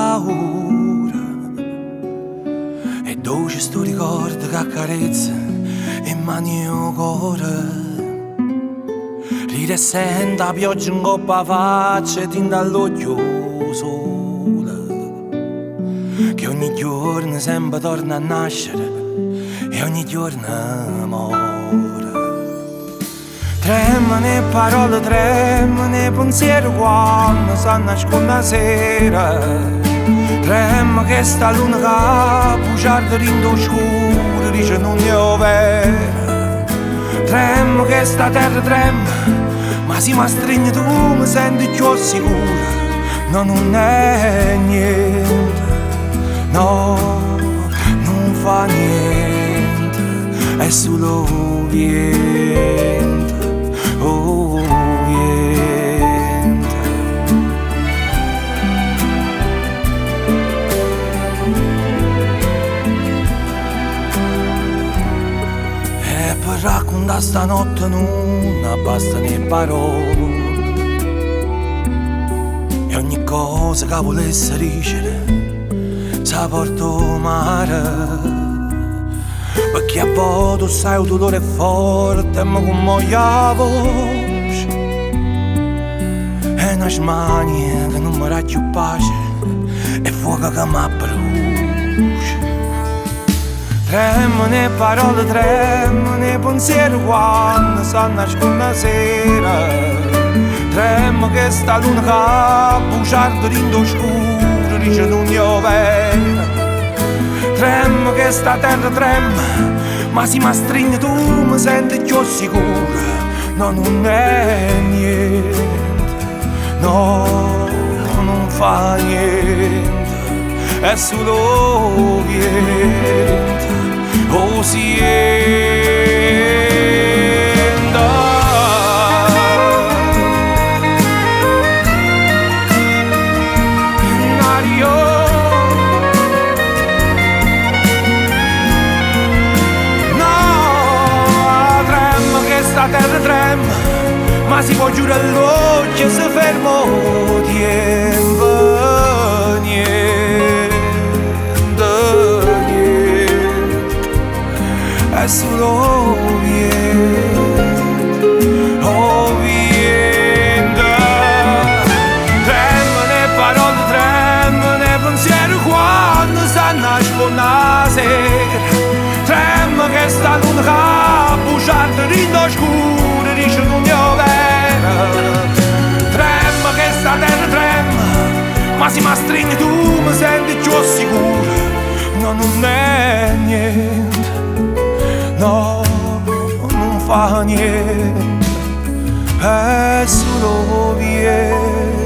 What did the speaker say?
paura. E dolce sto ricordo che accarezza e mani cuore. Ride e sente la pioggia in coppa faccia e tinta all'occhio sole. Che ogni giorno sempre torna a nascere e ogni giorno muore. Tremano le parole, tremano i pensieri quando si nasconde la sera. Trema che sta luna che bugiarda rindo scuro dice non è vera. Trema che sta terra trema, ma si mi stringe tu mi senti più sicura. No, non è niente, no, non fa niente, è solo niente, oh niente. E per raccontare stanotte non bastano le parole. E ogni cosa che volesse dicere sa porto mare. Perché a volte sai il dolore è forte ma con la voce. E una smania che non mi dà più pace e fuoco che mi brucia. Tremano le parole, tremano i pensieri quando si nasconde la sera. Trema che sta luna che bugiarda rindo scuro dice non è vera. Trema che sta terra trema, ma si mi stringe tu mi senti più sicura. No, non è niente, no, non fa niente, è solo niente, oh la terra trema, ma si può giurare l'occhio se fermo tempo. Niente, niente, è solo niente, oh niente. Tremano le parole, tremano i pensieri quando stanno a nascondere la sera. Trema che sta luna che bugiarda rindo scuro dice non è vera. Trema che sta terra trema, ma si mi stringe tu mi senti più sicura. No, non è niente, no, non fa niente, è solo niente.